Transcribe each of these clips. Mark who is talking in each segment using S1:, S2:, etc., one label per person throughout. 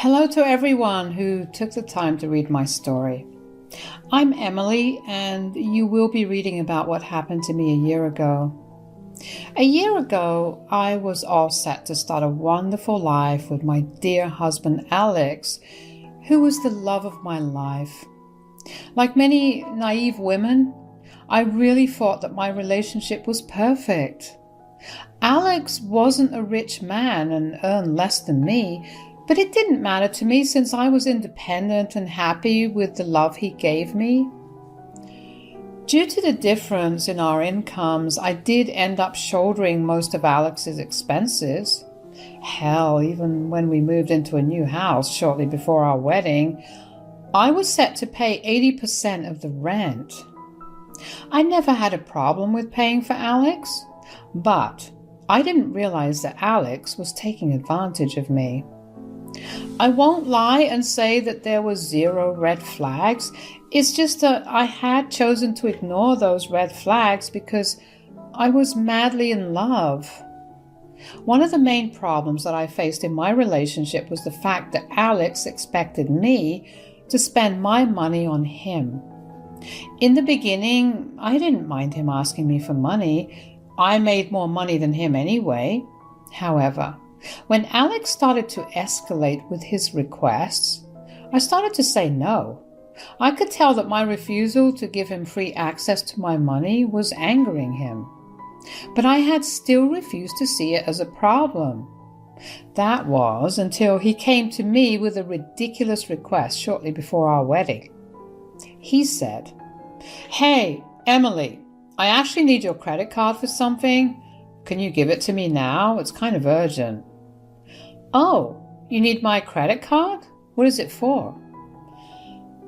S1: Hello to everyone who took the time to read my story. I'm Emily, and you will be reading about what happened to me a year ago. A year ago, I was all set to start a wonderful life with my dear husband Alex, who was the love of my life. Like many naive women, I really thought that my relationship was perfect. Alex wasn't a rich man and earned less than me, but it didn't matter to me since I was independent and happy with the love he gave me. Due to the difference in our incomes, I did end up shouldering most of Alex's expenses. Hell, even when we moved into a new house shortly before our wedding, I was set to pay 80% of the rent. I never had a problem with paying for Alex, but I didn't realize that Alex was taking advantage of me. I won't lie and say that there were zero red flags. It's just that I had chosen to ignore those red flags because I was madly in love. One of the main problems that I faced in my relationship was the fact that Alex expected me to spend my money on him. In the beginning, I didn't mind him asking me for money. I made more money than him anyway. However, when Alex started to escalate with his requests, I started to say no. I could tell that my refusal to give him free access to my money was angering him. But I had still refused to see it as a problem. That was until he came to me with a ridiculous request shortly before our wedding. He said, "Hey, Emily, I actually need your credit card for something. Can you give it to me now? It's kind of urgent." "Oh, you need my credit card? What is it for?"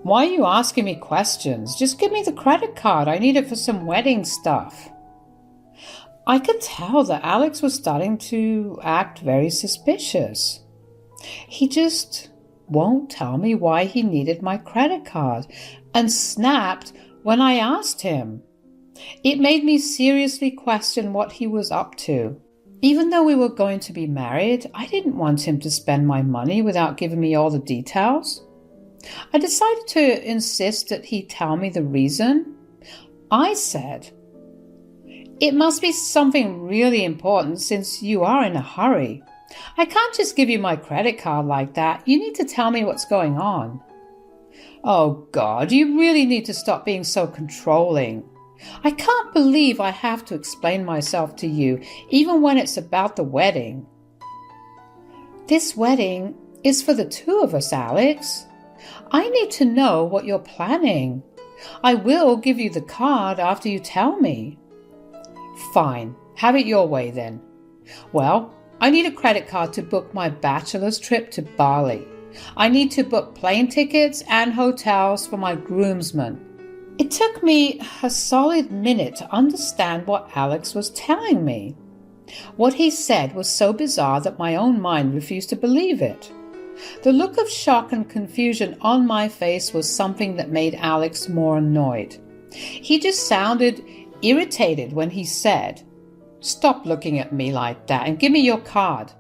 S1: "Why are you asking me questions? Just give me the credit card. I need it for some wedding stuff." I could tell that Alex was starting to act very suspicious. He just won't tell me why he needed my credit card and snapped when I asked him. It made me seriously question what he was up to. Even though we were going to be married, I didn't want him to spend my money without giving me all the details. I decided to insist that he tell me the reason. I said, "It must be something really important since you are in a hurry. I can't just give you my credit card like that. You need to tell me what's going on." "Oh God, you really need to stop being so controlling. I can't believe I have to explain myself to you, even when it's about the wedding." "This wedding is for the two of us, Alex. I need to know what you're planning. I will give you the card after you tell me." "Fine, have it your way then. Well, I need a credit card to book my bachelor's trip to Bali. I need to book plane tickets and hotels for my groomsmen." It took me a solid minute to understand what Alex was telling me. What he said was so bizarre that my own mind refused to believe it. The look of shock and confusion on my face was something that made Alex more annoyed. He just sounded irritated when he said, "Stop looking at me like that and give me your card.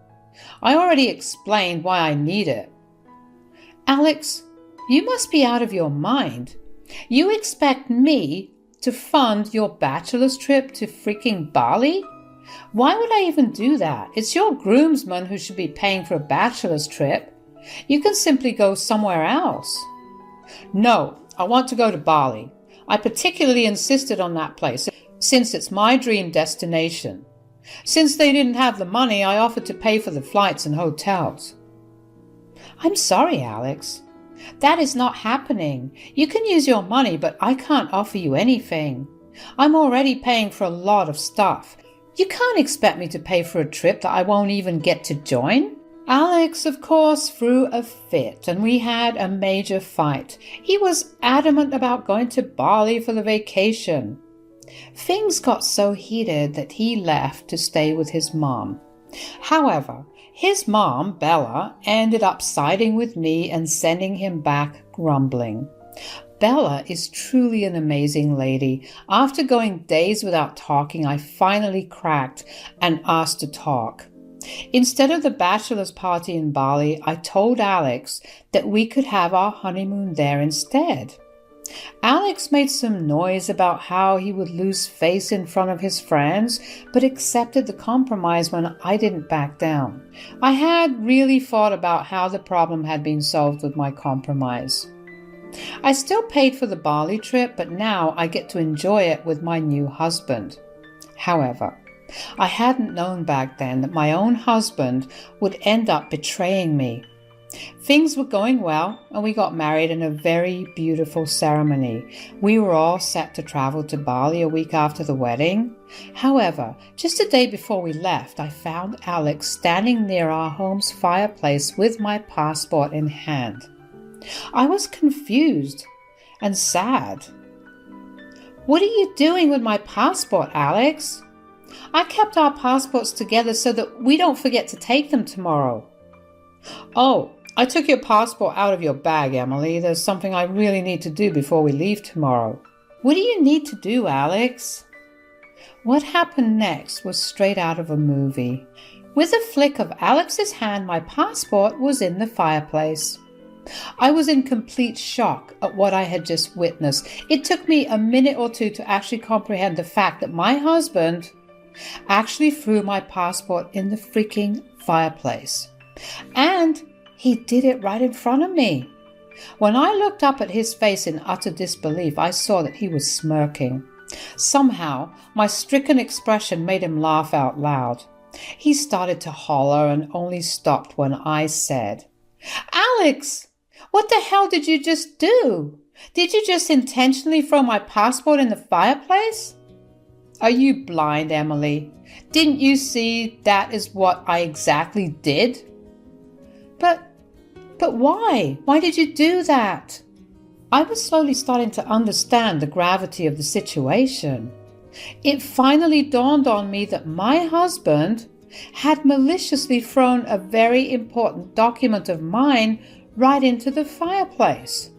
S1: I already explained why I need it." "Alex, you must be out of your mind. You expect me to fund your bachelor's trip to freaking Bali? Why would I even do that? It's your groomsman who should be paying for a bachelor's trip. You can simply go somewhere else." "No, I want to go to Bali. I particularly insisted on that place since it's my dream destination. Since they didn't have the money, I offered to pay for the flights and hotels." "I'm sorry, Alex. That is not happening. You can use your money, but I can't offer you anything. I'm already paying for a lot of stuff. You can't expect me to pay for a trip that I won't even get to join." Alex, of course, threw a fit, and we had a major fight. He was adamant about going to Bali for the vacation. Things got so heated that he left to stay with his mom. However, his mom, Bella, ended up siding with me and sending him back grumbling. Bella is truly an amazing lady. After going days without talking, I finally cracked and asked to talk. Instead of the bachelor's party in Bali, I told Alex that we could have our honeymoon there instead. Alex made some noise about how he would lose face in front of his friends, but accepted the compromise when I didn't back down. I had really thought about how the problem had been solved with my compromise. I still paid for the Bali trip, but now I get to enjoy it with my new husband. However, I hadn't known back then that my own husband would end up betraying me. Things were going well, and we got married in a very beautiful ceremony. We were all set to travel to Bali a week after the wedding. However, just a day before we left, I found Alex standing near our home's fireplace with my passport in hand. I was confused and sad. "What are you doing with my passport, Alex?" "I kept our passports together so that we don't forget to take them tomorrow." "Oh, I took your passport out of your bag, Emily. There's something I really need to do before we leave tomorrow." "What do you need to do, Alex?" What happened next was straight out of a movie. With a flick of Alex's hand, my passport was in the fireplace. I was in complete shock at what I had just witnessed. It took me a minute or two to actually comprehend the fact that my husband actually threw my passport in the freaking fireplace. And he did it right in front of me. When I looked up at his face in utter disbelief, I saw that he was smirking. Somehow, my stricken expression made him laugh out loud. He started to holler and only stopped when I said, "Alex, what the hell did you just do? Did you just intentionally throw my passport in the fireplace?" "Are you blind, Emily? Didn't you see that is what I exactly did?" But why? Why did you do that?" I was slowly starting to understand the gravity of the situation. It finally dawned on me that my husband had maliciously thrown a very important document of mine right into the fireplace.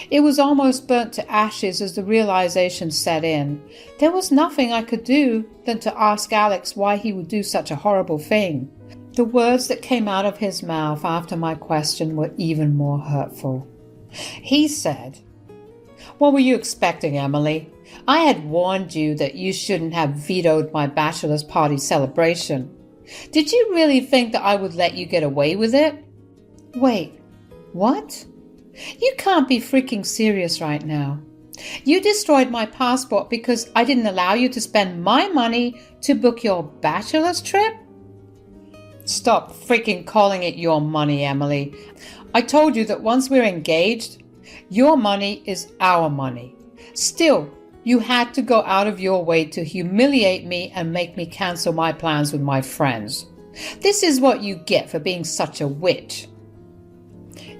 S1: It was almost burnt to ashes as the realization set in. There was nothing I could do than to ask Alex why he would do such a horrible thing. The words that came out of his mouth after my question were even more hurtful. He said, "What were you expecting, Emily? I had warned you that you shouldn't have vetoed my bachelor's party celebration. Did you really think that I would let you get away with it?" "Wait, what? You can't be freaking serious right now. You destroyed my passport because I didn't allow you to spend my money to book your bachelor's trip?" "Stop freaking calling it your money, Emily. I told you that once we're engaged, your money is our money. Still, you had to go out of your way to humiliate me and make me cancel my plans with my friends. This is what you get for being such a witch."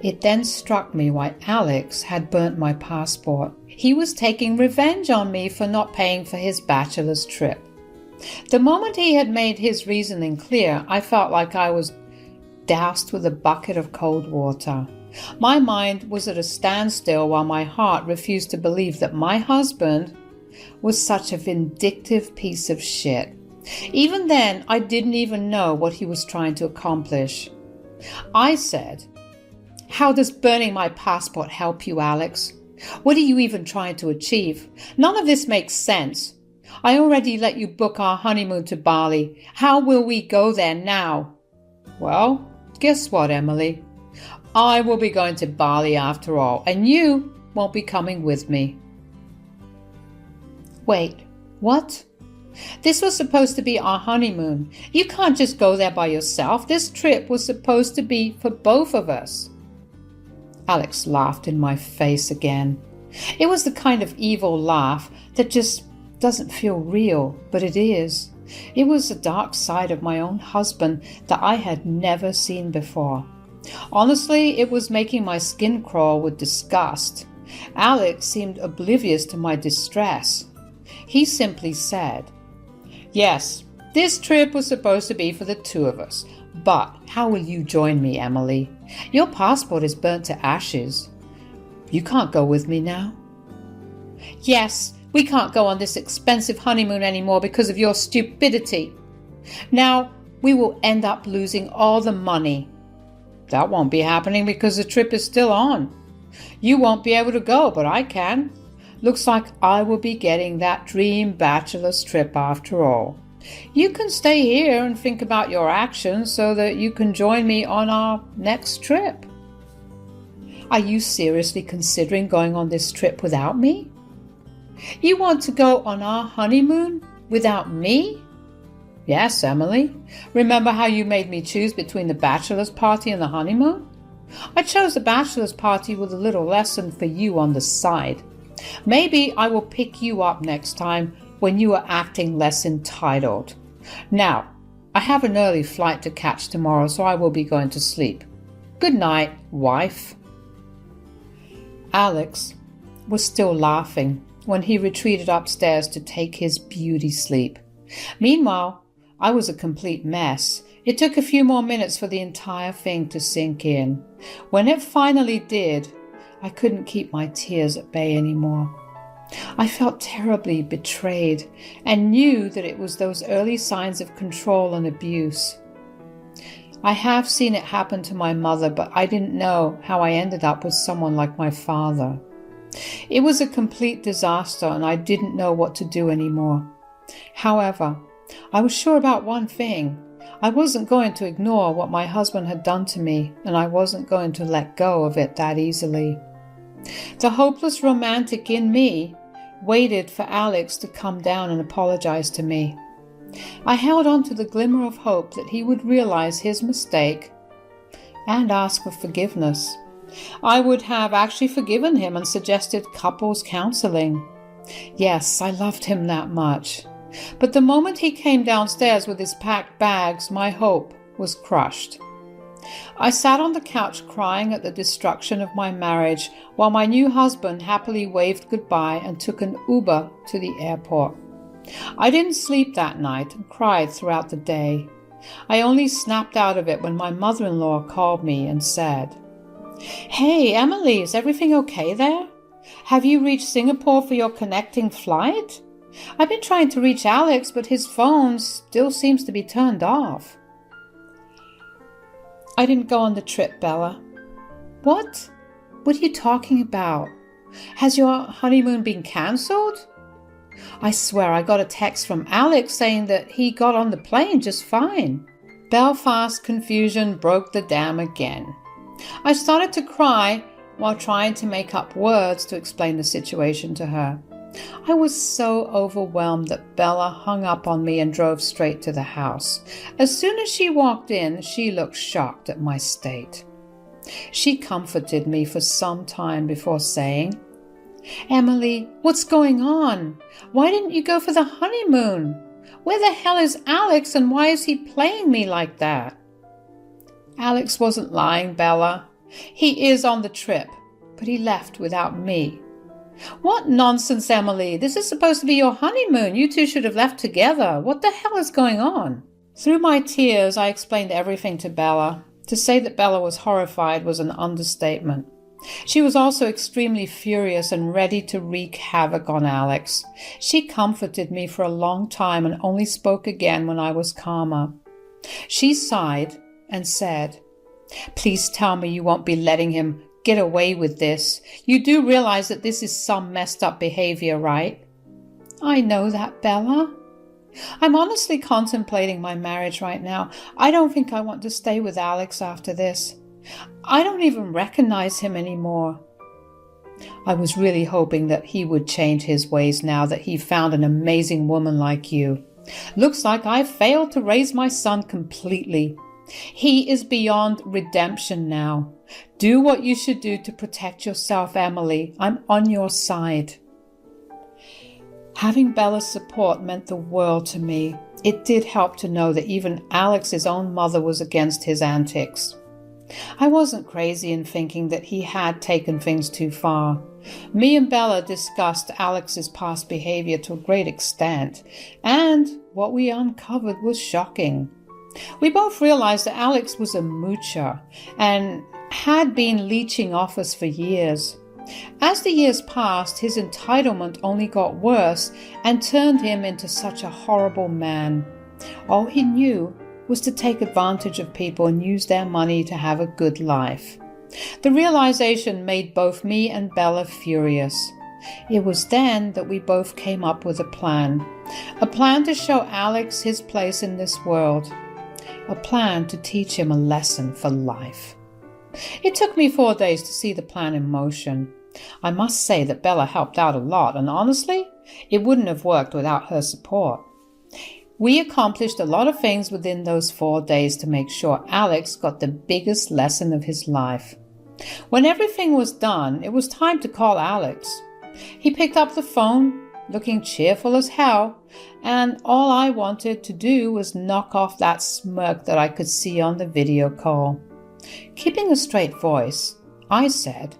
S1: It then struck me why Alex had burnt my passport. He was taking revenge on me for not paying for his bachelor's trip. The moment he had made his reasoning clear, I felt like I was doused with a bucket of cold water. My mind was at a standstill while my heart refused to believe that my husband was such a vindictive piece of shit. Even then, I didn't even know what he was trying to accomplish. I said, "How does burning my passport help you, Alex? What are you even trying to achieve? None of this makes sense. I already let you book our honeymoon to Bali. How will we go there now?" "Well, guess what, Emily? I will be going to Bali after all, and you won't be coming with me." "Wait, what? This was supposed to be our honeymoon. You can't just go there by yourself. This trip was supposed to be for both of us." Alex laughed in my face again. It was the kind of evil laugh that just doesn't feel real, but it is. It was a dark side of my own husband that I had never seen before. Honestly, it was making my skin crawl with disgust. Alex seemed oblivious to my distress. He simply said, "Yes, this trip was supposed to be for the two of us, but how will you join me, Emily? Your passport is burnt to ashes. You can't go with me now." "Yes, we can't go on this expensive honeymoon anymore because of your stupidity. Now, we will end up losing all the money. That won't be happening because the trip is still on. You won't be able to go, but I can. Looks like I will be getting that dream bachelor's trip after all. You can stay here and think about your actions so that you can join me on our next trip. Are you seriously considering going on this trip without me? You want to go on our honeymoon without me? Yes, Emily. Remember how you made me choose between the bachelor's party and the honeymoon? I chose the bachelor's party with a little lesson for you on the side. Maybe I will pick you up next time when you are acting less entitled. Now, I have an early flight to catch tomorrow, so I will be going to sleep. Good night, wife. Alex was still laughing when he retreated upstairs to take his beauty sleep. Meanwhile, I was a complete mess. It took a few more minutes for the entire thing to sink in. When it finally did, I couldn't keep my tears at bay anymore. I felt terribly betrayed and knew that it was those early signs of control and abuse. I have seen it happen to my mother, but I didn't know how I ended up with someone like my father. It was a complete disaster and I didn't know what to do anymore. However, I was sure about one thing. I wasn't going to ignore what my husband had done to me, and I wasn't going to let go of it that easily. The hopeless romantic in me waited for Alex to come down and apologize to me. I held on to the glimmer of hope that he would realize his mistake and ask for forgiveness. I would have actually forgiven him and suggested couples counseling. Yes, I loved him that much. But the moment he came downstairs with his packed bags, my hope was crushed. I sat on the couch crying at the destruction of my marriage while my new husband happily waved goodbye and took an Uber to the airport. I didn't sleep that night and cried throughout the day. I only snapped out of it when my mother-in-law called me and said, "Hey, Emily, is everything okay there? Have you reached Singapore for your connecting flight? I've been trying to reach Alex, but his phone still seems to be turned off." I didn't go on the trip, Bella. What? What are you talking about? Has your honeymoon been cancelled? I swear I got a text from Alex saying that he got on the plane just fine. Belfast confusion broke the dam again. I started to cry while trying to make up words to explain the situation to her. I was so overwhelmed that Bella hung up on me and drove straight to the house. As soon as she walked in, she looked shocked at my state. She comforted me for some time before saying, "Emily, what's going on? Why didn't you go for the honeymoon? Where the hell is Alex and why is he playing me like that?" Alex wasn't lying, Bella. He is on the trip, but he left without me. What nonsense, Emily. This is supposed to be your honeymoon. You two should have left together. What the hell is going on? Through my tears, I explained everything to Bella. To say that Bella was horrified was an understatement. She was also extremely furious and ready to wreak havoc on Alex. She comforted me for a long time and only spoke again when I was calmer. She sighed and said, "Please tell me you won't be letting him get away with this. You do realize that this is some messed up behavior, right?" "I know that, Bella. I'm honestly contemplating my marriage right now. I don't think I want to stay with Alex after this. I don't even recognize him anymore." I was really hoping that he would change his ways now that he found an amazing woman like you. Looks like I failed to raise my son completely. He is beyond redemption now. Do what you should do to protect yourself, Emily. I'm on your side. Having Bella's support meant the world to me. It did help to know that even Alex's own mother was against his antics. I wasn't crazy in thinking that he had taken things too far. Me and Bella discussed Alex's past behavior to a great extent, and what we uncovered was shocking. We both realized that Alex was a moocher and had been leeching off us for years. As the years passed, his entitlement only got worse and turned him into such a horrible man. All he knew was to take advantage of people and use their money to have a good life. The realization made both me and Bella furious. It was then that we both came up with a plan to show Alex his place in this world, a plan to teach him a lesson for life. It took me 4 days to see the plan in motion. I must say that Bella helped out a lot, and honestly, it wouldn't have worked without her support. We accomplished a lot of things within those 4 days to make sure Alex got the biggest lesson of his life. When everything was done, it was time to call Alex. He picked up the phone, looking cheerful as hell, and all I wanted to do was knock off that smirk that I could see on the video call. Keeping a straight voice, I said,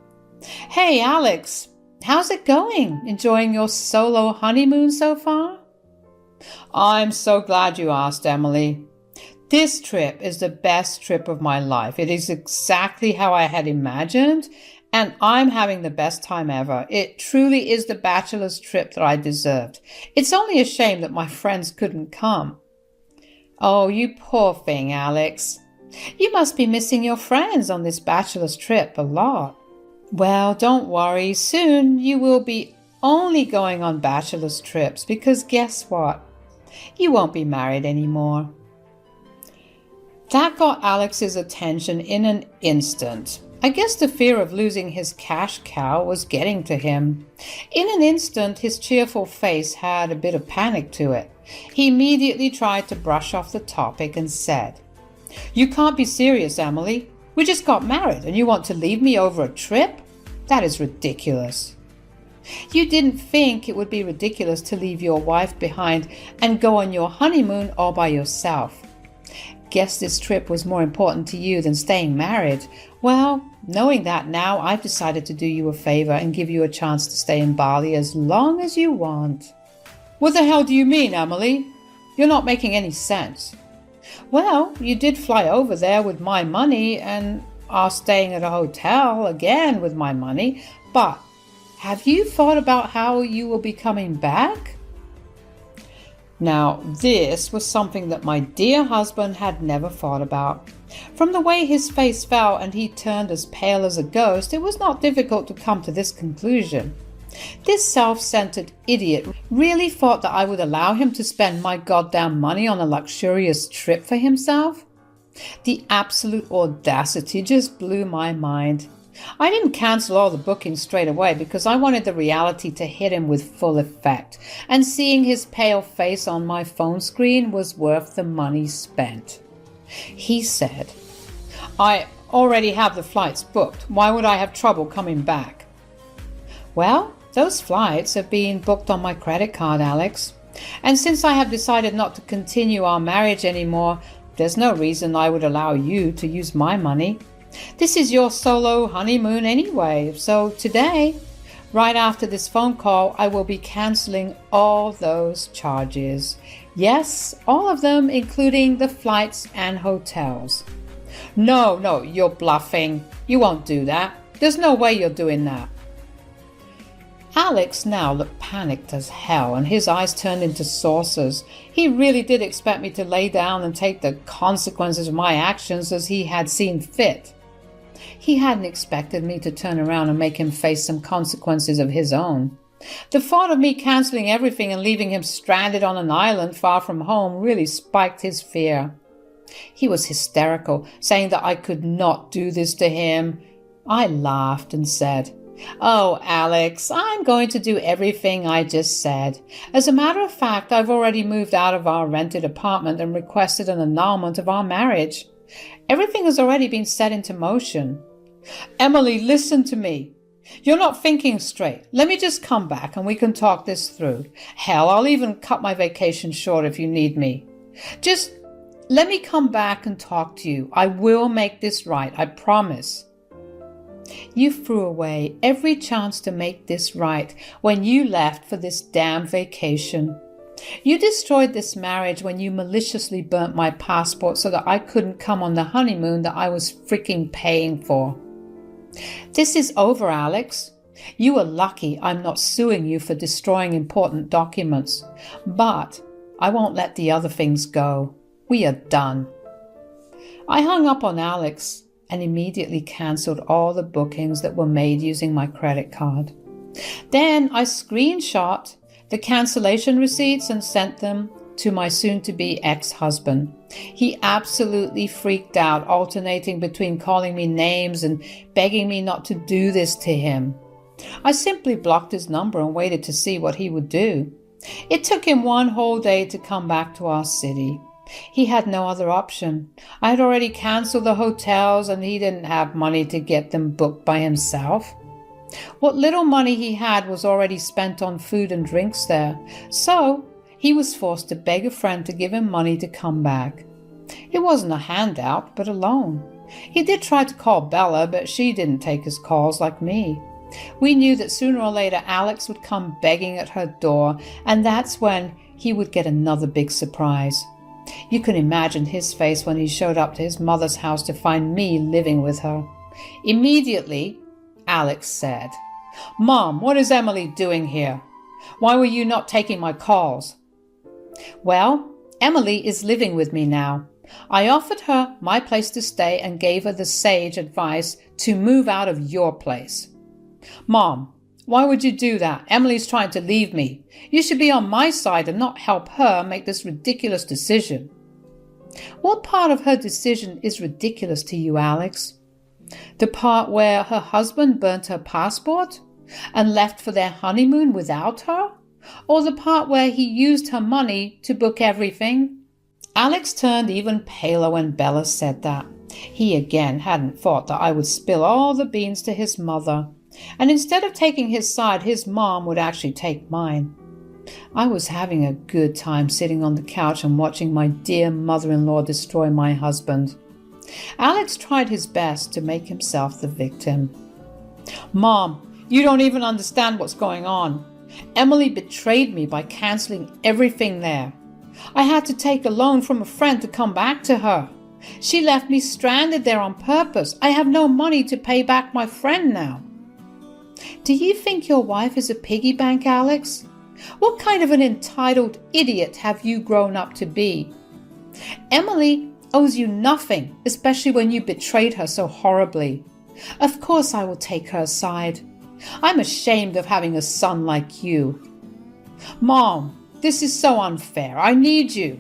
S1: "Hey Alex, how's it going? Enjoying your solo honeymoon so far?" "I'm so glad you asked, Emily. This trip is the best trip of my life. It is exactly how I had imagined, and I'm having the best time ever. It truly is the bachelor's trip that I deserved. It's only a shame that my friends couldn't come." "Oh, you poor thing, Alex. You must be missing your friends on this bachelor's trip a lot." "Well, don't worry. Soon you will be only going on bachelor's trips because guess what? You won't be married anymore." That got Alex's attention in an instant. I guess the fear of losing his cash cow was getting to him. In an instant, his cheerful face had a bit of panic to it. He immediately tried to brush off the topic and said, "You can't be serious, Emily. We just got married and you want to leave me over a trip? That is ridiculous." "You didn't think it would be ridiculous to leave your wife behind and go on your honeymoon all by yourself. Guess this trip was more important to you than staying married. Well, knowing that now, I've decided to do you a favor and give you a chance to stay in Bali as long as you want." "What the hell do you mean, Emily? You're not making any sense." "Well, you did fly over there with my money and are staying at a hotel again with my money, but have you thought about how you will be coming back?" Now, this was something that my dear husband had never thought about. From the way his face fell and he turned as pale as a ghost, it was not difficult to come to this conclusion. This self-centered idiot really thought that I would allow him to spend my goddamn money on a luxurious trip for himself? The absolute audacity just blew my mind. I didn't cancel all the bookings straight away because I wanted the reality to hit him with full effect, and seeing his pale face on my phone screen was worth the money spent. He said, "I already have the flights booked. Why would I have trouble coming back?" "Well, those flights have been booked on my credit card, Alex. And since I have decided not to continue our marriage anymore, there's no reason I would allow you to use my money. This is your solo honeymoon anyway, so today, right after this phone call, I will be canceling all those charges. Yes, all of them, including the flights and hotels." No, you're bluffing. You won't do that. There's no way you're doing that." Alex now looked panicked as hell, and his eyes turned into saucers. He really did expect me to lay down and take the consequences of my actions as he had seen fit. He hadn't expected me to turn around and make him face some consequences of his own. The thought of me canceling everything and leaving him stranded on an island far from home really spiked his fear. He was hysterical, saying that I could not do this to him. I laughed and said, "Oh, Alex, I'm going to do everything I just said. As a matter of fact, I've already moved out of our rented apartment and requested an annulment of our marriage. Everything has already been set into motion." "Emily, listen to me. You're not thinking straight. Let me just come back and we can talk this through. Hell, I'll even cut my vacation short if you need me. Just let me come back and talk to you. I will make this right, I promise." You threw away every chance to make this right when you left for this damn vacation. You destroyed this marriage when you maliciously burnt my passport so that I couldn't come on the honeymoon that I was freaking paying for. This is over, Alex. You are lucky I'm not suing you for destroying important documents, but I won't let the other things go. We are done. I hung up on Alex and immediately cancelled all the bookings that were made using my credit card. Then I screenshot the cancellation receipts and sent them to my soon-to-be ex-husband. He absolutely freaked out, alternating between calling me names and begging me not to do this to him. I simply blocked his number and waited to see what he would do. It took him one whole day to come back to our city. He had no other option. I had already cancelled the hotels and he didn't have money to get them booked by himself. What little money he had was already spent on food and drinks there, so he was forced to beg a friend to give him money to come back. It wasn't a handout, but a loan. He did try to call Bella, but she didn't take his calls like me. We knew that sooner or later Alex would come begging at her door, and that's when he would get another big surprise. You can imagine his face when he showed up to his mother's house to find me living with her. Immediately, Alex said, "Mom, what is Emily doing here? Why were you not taking my calls?" "Well, Emily is living with me now. I offered her my place to stay and gave her the sage advice to move out of your place." "Mom, why would you do that? Emily's trying to leave me. You should be on my side and not help her make this ridiculous decision." "What part of her decision is ridiculous to you, Alex? The part where her husband burnt her passport and left for their honeymoon without her? Or the part where he used her money to book everything?" Alex turned even paler when Bella said that. He again hadn't thought that I would spill all the beans to his mother, and instead of taking his side, his mom would actually take mine. I was having a good time sitting on the couch and watching my dear mother-in-law destroy my husband. Alex tried his best to make himself the victim. "Mom, you don't even understand what's going on. Emily betrayed me by cancelling everything there. I had to take a loan from a friend to come back to her. She left me stranded there on purpose. I have no money to pay back my friend now." Do you think your wife is a piggy bank, Alex? What kind of an entitled idiot have you grown up to be? Emily owes you nothing, especially when you betrayed her so horribly. Of course I will take her side. I'm ashamed of having a son like you. Mom, this is so unfair. I need you.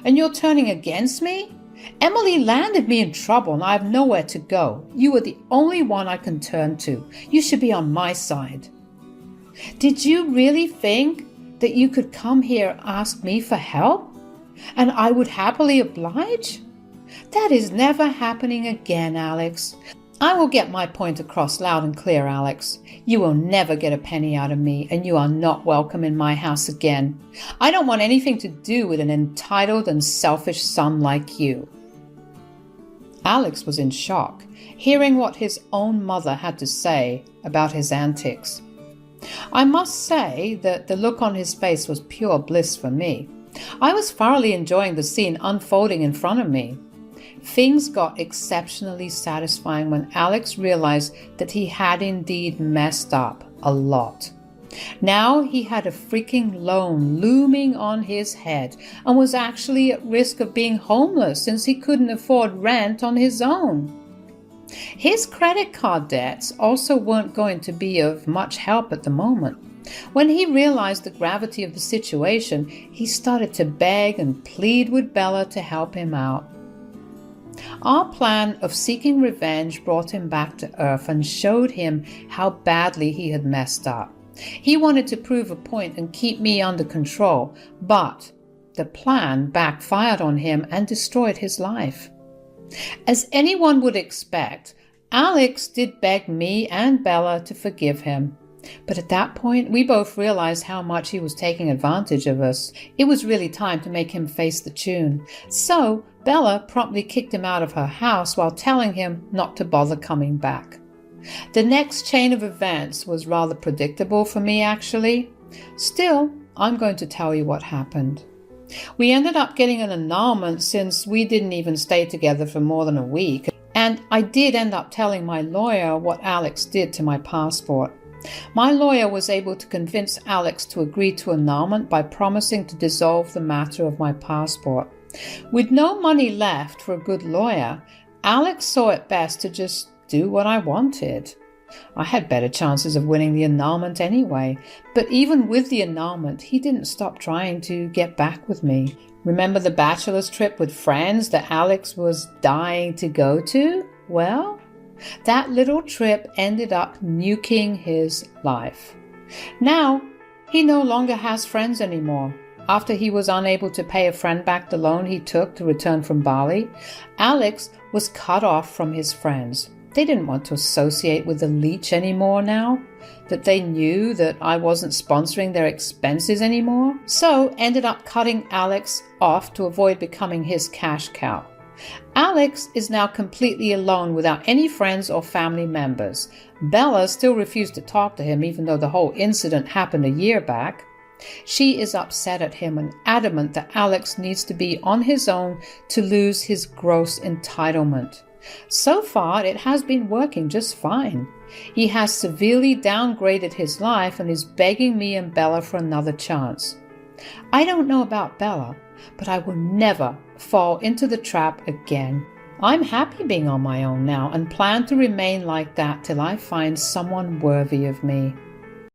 S1: And you're turning against me? Emily landed me in trouble and I have nowhere to go. You are the only one I can turn to. You should be on my side. Did you really think that you could come here and ask me for help? And I would happily oblige? That is never happening again, Alex. I will get my point across loud and clear, Alex. You will never get a penny out of me, and you are not welcome in my house again. I don't want anything to do with an entitled and selfish son like you. Alex was in shock, hearing what his own mother had to say about his antics. I must say that the look on his face was pure bliss for me. I was thoroughly enjoying the scene unfolding in front of me. Things got exceptionally satisfying when Alex realized that he had indeed messed up a lot. Now he had a freaking loan looming on his head and was actually at risk of being homeless since he couldn't afford rent on his own. His credit card debts also weren't going to be of much help at the moment. When he realized the gravity of the situation, he started to beg and plead with Bella to help him out. Our plan of seeking revenge brought him back to earth and showed him how badly he had messed up. He wanted to prove a point and keep me under control, but the plan backfired on him and destroyed his life. As anyone would expect, Alex did beg me and Bella to forgive him. But at that point, we both realized how much he was taking advantage of us. It was really time to make him face the tune. So Bella promptly kicked him out of her house while telling him not to bother coming back. The next chain of events was rather predictable for me, actually. Still, I'm going to tell you what happened. We ended up getting an annulment since we didn't even stay together for more than a week. And I did end up telling my lawyer what Alex did to my passport. My lawyer was able to convince Alex to agree to annulment by promising to dissolve the matter of my passport. With no money left for a good lawyer, Alex saw it best to just do what I wanted. I had better chances of winning the annulment anyway, but even with the annulment, he didn't stop trying to get back with me. Remember the bachelor's trip with friends that Alex was dying to go to? Well, that little trip ended up nuking his life. Now, he no longer has friends anymore. After he was unable to pay a friend back the loan he took to return from Bali, Alex was cut off from his friends. They didn't want to associate with the leech anymore now that they knew that I wasn't sponsoring their expenses anymore. So ended up cutting Alex off to avoid becoming his cash cow. Alex is now completely alone without any friends or family members. Bella still refused to talk to him even though the whole incident happened a year back. She is upset at him and adamant that Alex needs to be on his own to lose his gross entitlement. So far, it has been working just fine. He has severely downgraded his life and is begging me and Bella for another chance. I don't know about Bella, but I will never fall into the trap again. I'm happy being on my own now and plan to remain like that till I find someone worthy of me.